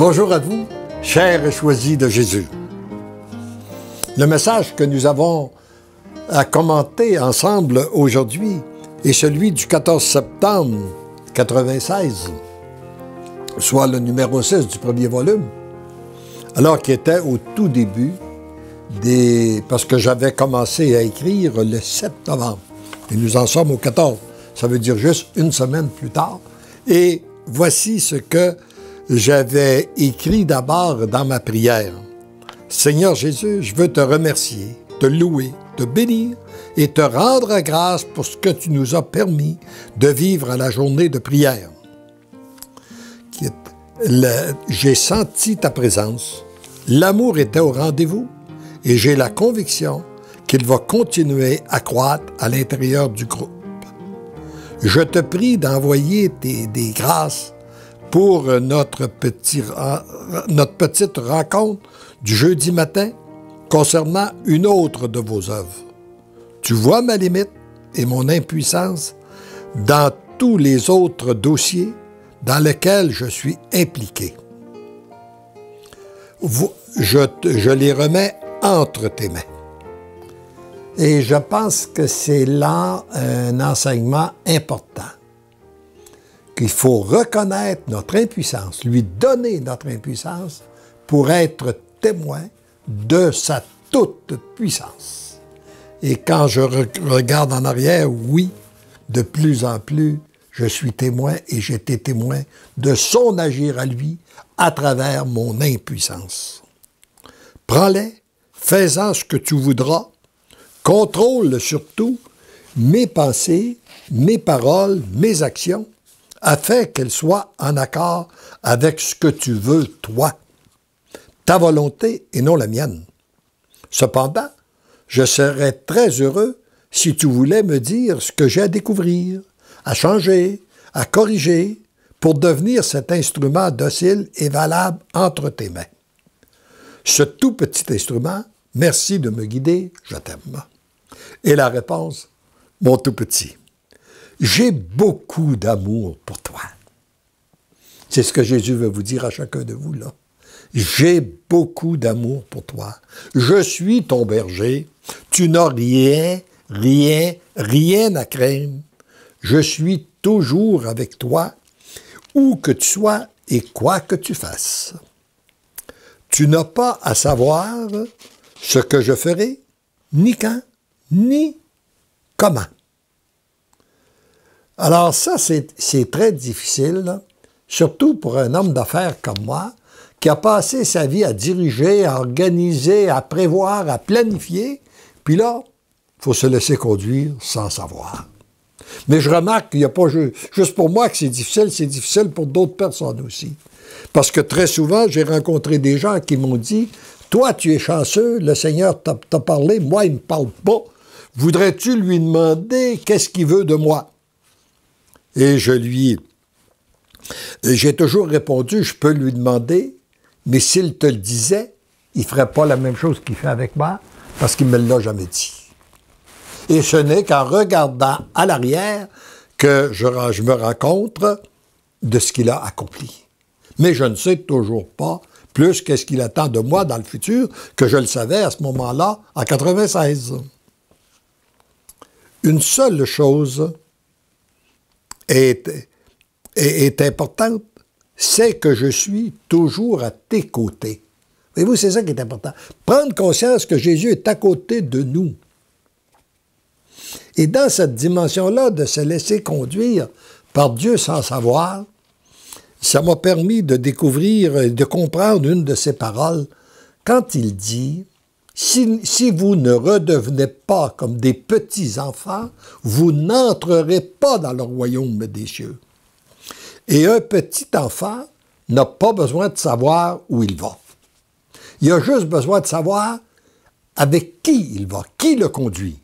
Bonjour à vous, chers et choisis de Jésus. Le message que nous avons à commenter ensemble aujourd'hui est celui du 14 septembre 1996, soit le numéro 6 du premier volume, alors qu'il était au tout début parce que j'avais commencé à écrire le 7 novembre. Et nous en sommes au 14. Ça veut dire juste une semaine plus tard. Et voici ce que j'avais écrit d'abord dans ma prière. Seigneur Jésus, je veux te remercier, te louer, te bénir et te rendre grâce pour ce que tu nous as permis de vivre à la journée de prière. J'ai senti ta présence, l'amour était au rendez-vous et j'ai la conviction qu'il va continuer à croître à l'intérieur du groupe. Je te prie d'envoyer des grâces pour notre petite rencontre du jeudi matin concernant une autre de vos œuvres. Tu vois ma limite et mon impuissance dans tous les autres dossiers dans lesquels je suis impliqué. Je les remets entre tes mains. Et je pense que c'est là un enseignement important. Qu'il faut reconnaître notre impuissance, lui donner notre impuissance pour être témoin de sa toute puissance. Et quand je regarde en arrière, oui, de plus en plus, je suis témoin et j'étais témoin de son agir à lui à travers mon impuissance. Prends-les, fais-en ce que tu voudras, contrôle surtout mes pensées, mes paroles, mes actions, afin qu'elles soient en accord avec ce que tu veux, toi, ta volonté et non la mienne. Cependant, je serais très heureux si tu voulais me dire ce que j'ai à découvrir, à changer, à corriger, pour devenir cet instrument docile et valable entre tes mains. Ce tout petit instrument, merci de me guider, je t'aime. Et la réponse, mon tout petit. J'ai beaucoup d'amour pour toi. C'est ce que Jésus veut vous dire à chacun de vous, là. J'ai beaucoup d'amour pour toi. Je suis ton berger. Tu n'as rien à craindre. Je suis toujours avec toi, où que tu sois et quoi que tu fasses. Tu n'as pas à savoir ce que je ferai, ni quand, ni comment. Alors ça, c'est très difficile, là, surtout pour un homme d'affaires comme moi, qui a passé sa vie à diriger, à organiser, à prévoir, à planifier, puis là, il faut se laisser conduire sans savoir. Mais je remarque qu'il n'y a pas juste pour moi que c'est difficile pour d'autres personnes aussi. Parce que très souvent, j'ai rencontré des gens qui m'ont dit « Toi, tu es chanceux, le Seigneur t'a parlé, moi, il ne me parle pas. Voudrais-tu lui demander qu'est-ce qu'il veut de moi? » Et j'ai toujours répondu, je peux lui demander, mais s'il te le disait, il ne ferait pas la même chose qu'il fait avec moi, parce qu'il ne me l'a jamais dit. Et ce n'est qu'en regardant à l'arrière que je me rends compte de ce qu'il a accompli. Mais je ne sais toujours pas plus qu'est-ce qu'il attend de moi dans le futur que je le savais à ce moment-là, en 1996. Une seule chose est importante, c'est que je suis toujours à tes côtés. Voyez-vous, c'est ça qui est important. Prendre conscience que Jésus est à côté de nous. Et dans cette dimension-là, de se laisser conduire par Dieu sans savoir, ça m'a permis de découvrir et de comprendre une de ses paroles quand il dit « Si vous ne redevenez pas comme des petits-enfants, vous n'entrerez pas dans le royaume des cieux. » Et un petit enfant n'a pas besoin de savoir où il va. Il a juste besoin de savoir avec qui il va, qui le conduit.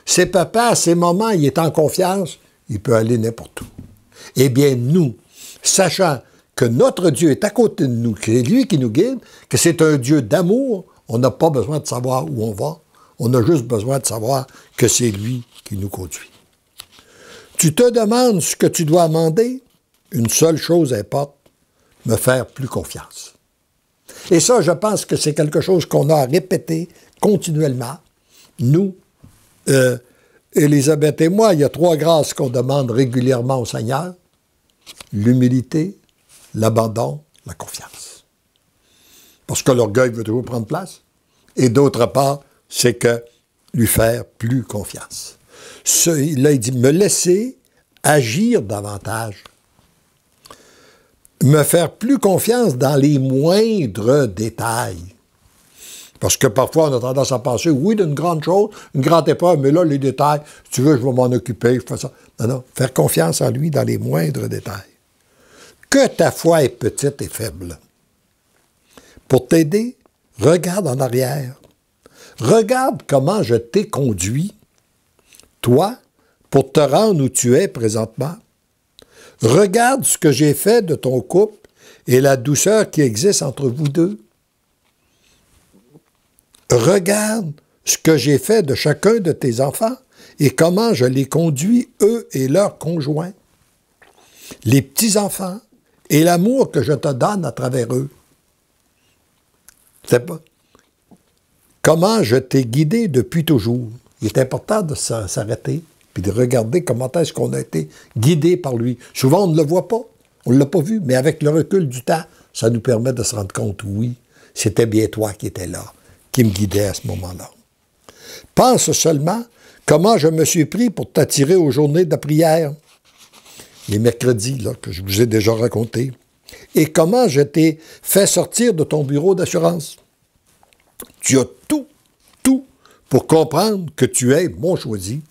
Ses papas, à ses moments, il est en confiance, il peut aller n'importe où. Eh bien, nous, sachant que notre Dieu est à côté de nous, que c'est lui qui nous guide, que c'est un Dieu d'amour, on n'a pas besoin de savoir où on va, on a juste besoin de savoir que c'est lui qui nous conduit. Tu te demandes ce que tu dois demander, une seule chose importe, me faire plus confiance. Et ça, je pense que c'est quelque chose qu'on a à répéter continuellement. Nous, Élisabeth et moi, il y a 3 grâces qu'on demande régulièrement au Seigneur. L'humilité, l'abandon, la confiance. Parce que l'orgueil veut toujours prendre place. Et d'autre part, c'est que lui faire plus confiance. Là, il dit, me laisser agir davantage. Me faire plus confiance dans les moindres détails. Parce que parfois, on a tendance à penser, oui, d'une grande chose, une grande épreuve, mais là, les détails, si tu veux, je vais m'en occuper, je fais ça. Non, non, faire confiance en lui dans les moindres détails. Que ta foi est petite et faible. Pour t'aider, regarde en arrière. Regarde comment je t'ai conduit, toi, pour te rendre où tu es présentement. Regarde ce que j'ai fait de ton couple et la douceur qui existe entre vous deux. Regarde ce que j'ai fait de chacun de tes enfants et comment je les conduis, eux et leurs conjoints. Les petits-enfants et l'amour que je te donne à travers eux. C'est pas. Comment je t'ai guidé depuis toujours. Il est important de s'arrêter puis de regarder comment est-ce qu'on a été guidé par lui. Souvent, on ne le voit pas. On ne l'a pas vu, mais avec le recul du temps, ça nous permet de se rendre compte, oui, c'était bien toi qui étais là, qui me guidait à ce moment-là. Pense seulement comment je me suis pris pour t'attirer aux journées de prière, les mercredis, là, que je vous ai déjà raconté, et comment je t'ai fait sortir de ton bureau d'assurance. Tu as tout pour comprendre que tu es mon choisi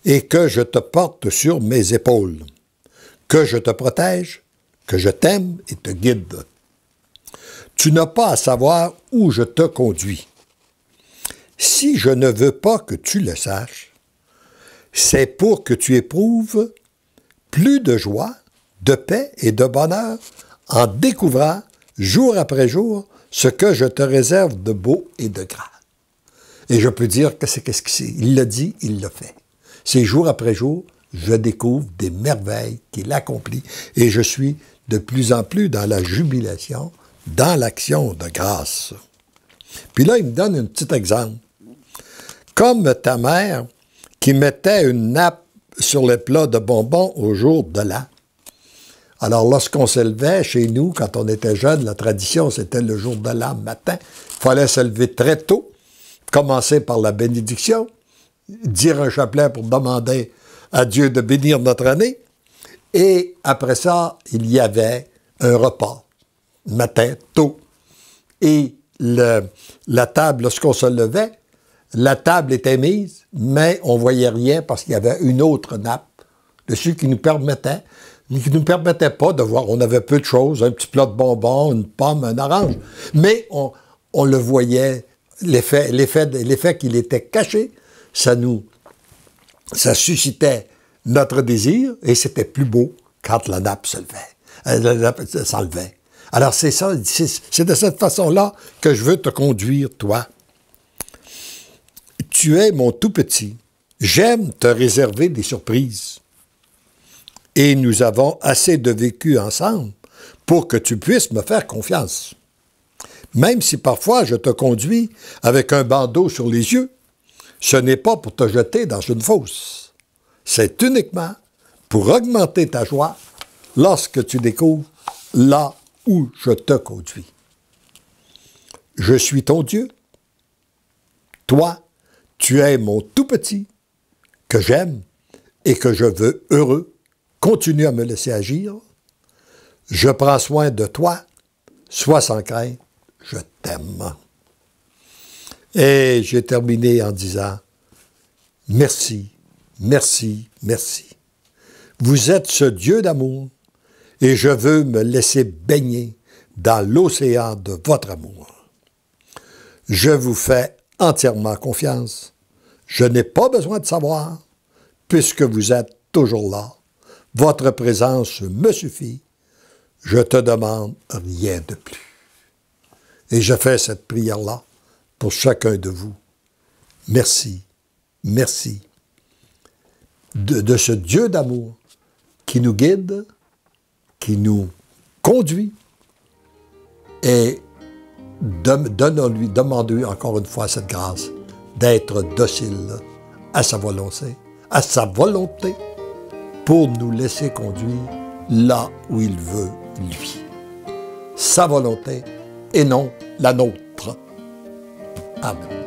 et que je te porte sur mes épaules, que je te protège, que je t'aime et te guide. Tu n'as pas à savoir où je te conduis. Si je ne veux pas que tu le saches, c'est pour que tu éprouves plus de joie, de paix et de bonheur en découvrant jour après jour ce que je te réserve de beau et de grand. Et je peux dire que c'est qu'est-ce que c'est. Il l'a dit, il l'a fait. C'est jour après jour, je découvre des merveilles qu'il accomplit et je suis de plus en plus dans la jubilation, dans l'action de grâce. Puis là, il me donne un petit exemple. Comme ta mère qui mettait une nappe sur les plats de bonbons au jour de l'an. Alors, lorsqu'on se levait chez nous, quand on était jeune, la tradition, c'était le jour de l'an matin. Il fallait se lever très tôt, commencer par la bénédiction, dire un chapelet pour demander à Dieu de bénir notre année. Et après ça, il y avait un repas, matin, tôt. Et la table, lorsqu'on se levait, la table était mise, mais on ne voyait rien parce qu'il y avait une autre nappe dessus qui nous permettait pas de voir. On avait peu de choses, un petit plat de bonbons, une pomme, un orange. Mais on le voyait, l'effet qu'il était caché, ça suscitait notre désir et c'était plus beau quand la nappe se levait. La nappe s'enlevait. Alors c'est ça, c'est de cette façon-là que je veux te conduire, toi. Tu es mon tout petit. J'aime te réserver des surprises. Et nous avons assez de vécu ensemble pour que tu puisses me faire confiance. Même si parfois je te conduis avec un bandeau sur les yeux, ce n'est pas pour te jeter dans une fosse. C'est uniquement pour augmenter ta joie lorsque tu découvres là où je te conduis. Je suis ton Dieu. Toi, tu es mon tout petit, que j'aime et que je veux heureux. Continue à me laisser agir. Je prends soin de toi. Sois sans crainte. Je t'aime. Et j'ai terminé en disant merci, merci, merci. Vous êtes ce Dieu d'amour et je veux me laisser baigner dans l'océan de votre amour. Je vous fais entièrement confiance. Je n'ai pas besoin de savoir, puisque vous êtes toujours là. Votre présence me suffit. Je te demande rien de plus. Et je fais cette prière-là pour chacun de vous. Merci, merci de ce Dieu d'amour qui nous guide, qui nous conduit et donnons-lui, demandons-lui encore une fois cette grâce d'être docile à sa volonté, pour nous laisser conduire là où il veut, lui. Sa volonté et non la nôtre. Amen.